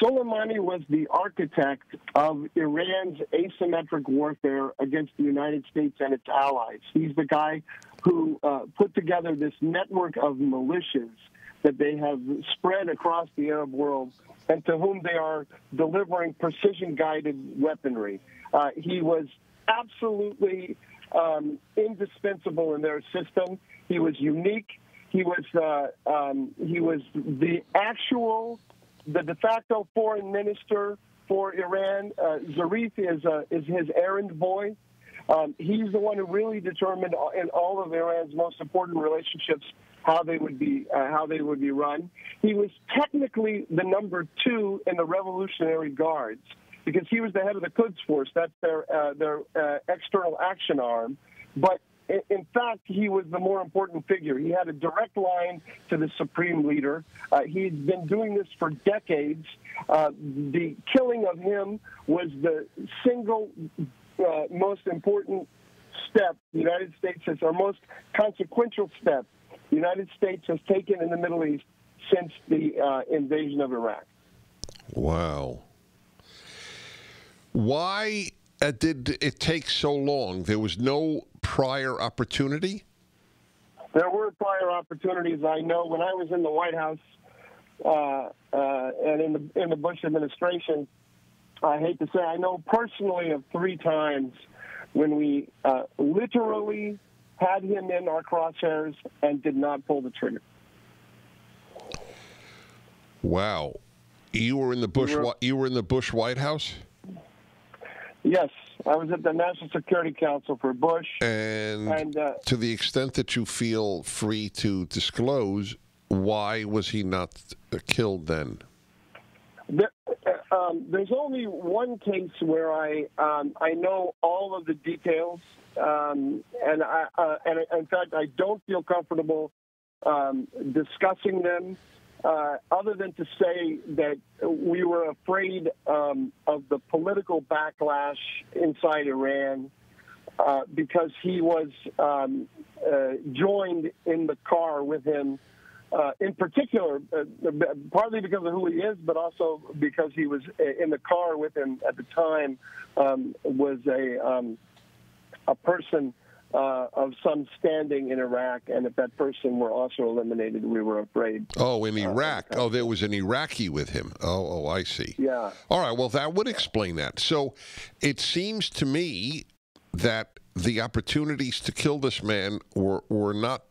Soleimani was the architect of Iran's asymmetric warfare against the United States and its allies. He's the guy who put together this network of militias that they have spread across the Arab world and to whom they are delivering precision-guided weaponry. He was absolutely indispensable in their system. He was unique. He was the de facto foreign minister for Iran. Zarif is his errand boy. He's the one who really determined in all of Iran's most important relationships how they would be run. He was technically the number 2 in the Revolutionary Guards because he was the head of the Quds Force. That's their external action arm. But in fact, he was the more important figure. He had a direct line to the supreme leader. He'd been doing this for decades. The killing of him was the single most important step the United States has, or most consequential step the United States has taken in the Middle East since the invasion of Iraq. Wow. Why did it take so long? There was no prior opportunity? There were prior opportunities. I know when I was in the White House and in the Bush administration, I hate to say, I know personally of 3 times when we literally had him in our crosshairs and did not pull the trigger. Wow. You were in the Bush White House? Yes, I was at the National Security Council for Bush. And to the extent that you feel free to disclose, why was he not killed then? There's only one case where I know all of the details, and in fact I don't feel comfortable discussing them. Other than to say that we were afraid of the political backlash inside Iran because he was joined in the car with him, in particular, partly because of who he is, but also because he was in the car with him at the time, was a person of some standing in Iraq, and if that person were also eliminated, we were afraid. Oh, in Iraq. Oh, there was an Iraqi with him. Oh, I see. Yeah. All right, well, that would explain that. So it seems to me that the opportunities to kill this man were not,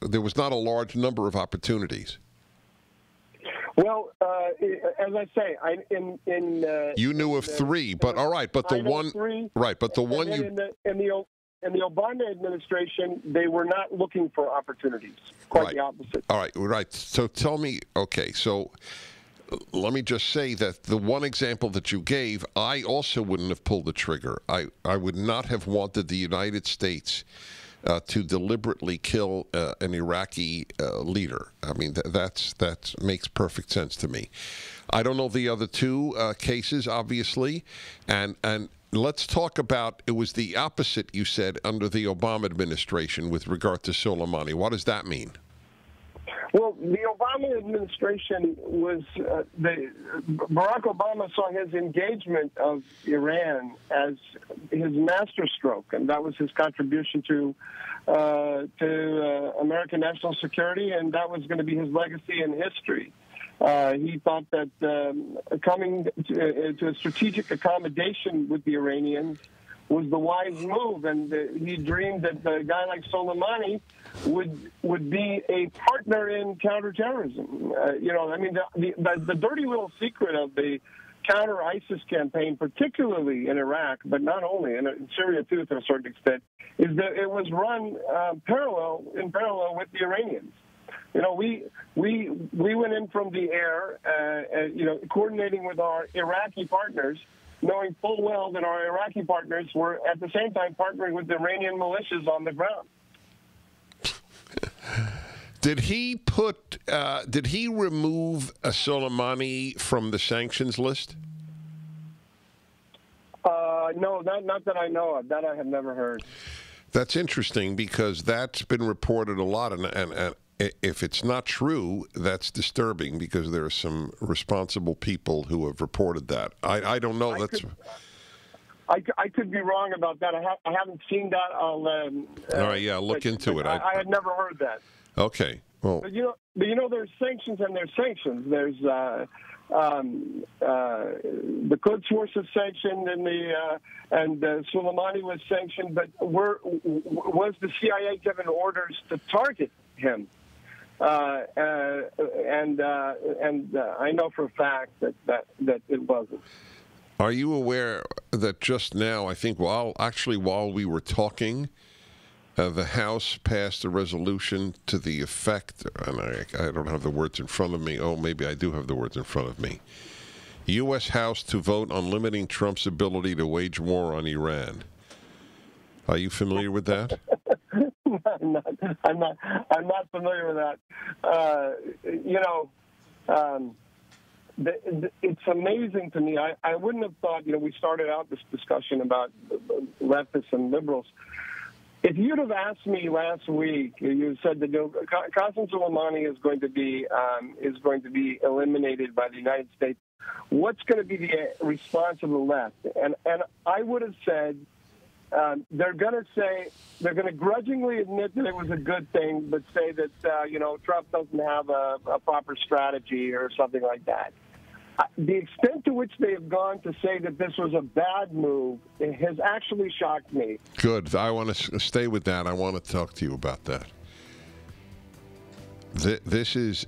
there was not a large number of opportunities. Well, as I say, you knew of 3, but all right, but the one, 3, right, but the one you in the Obama administration, they were not looking for opportunities. Quite the opposite. All right, right. So tell me, okay, so let me just say that the one example that you gave, I also wouldn't have pulled the trigger. I would not have wanted the United States to deliberately kill an Iraqi leader. I mean, that makes perfect sense to me. I don't know the other 2 cases, obviously, and let's talk about, it was the opposite, you said, under the Obama administration with regard to Soleimani. What does that mean? Well, the Obama administration was, Barack Obama saw his engagement of Iran as his masterstroke, and that was his contribution to American national security, and that was going to be his legacy in history. He thought that coming to a strategic accommodation with the Iranians was the wise move, and he dreamed that a guy like Soleimani would be a partner in counterterrorism. I mean, the dirty little secret of the counter-ISIS campaign, particularly in Iraq, but not only, in Syria too to a certain extent, is that it was run in parallel with the Iranians. We went in from the air, coordinating with our Iraqi partners, knowing full well that our Iraqi partners were at the same time partnering with the Iranian militias on the ground. Did he remove Soleimani from the sanctions list? No, not that I know of. That I have never heard. That's interesting because that's been reported a lot, and if it's not true, that's disturbing because there are some responsible people who have reported that. I don't know. I could be wrong about that. I haven't seen that. All right, yeah, look into it. I had never heard that. Okay, well, but you know, there's sanctions and there's sanctions. There's the Quds Force is sanctioned, and Soleimani was sanctioned. But was the CIA given orders to target him? And I know for a fact that it wasn't. Are you aware that just now, I think while we were talking, the House passed a resolution to the effect, and I don't have the words in front of me. Oh, maybe I do have the words in front of me. U.S. House to vote on limiting Trump's ability to wage war on Iran. Are you familiar with that? I'm not familiar with that. It's amazing to me. I wouldn't have thought, we started out this discussion about leftists and liberals. If you'd have asked me last week, you said that Qasem Soleimani is going to be eliminated by the United States. What's going to be the response of the left? And I would have said they're going to grudgingly admit that it was a good thing, but say that Trump doesn't have a proper strategy or something like that. The extent to which they have gone to say that this was a bad move has actually shocked me. Good. I want to stay with that. I want to talk to you about that. This is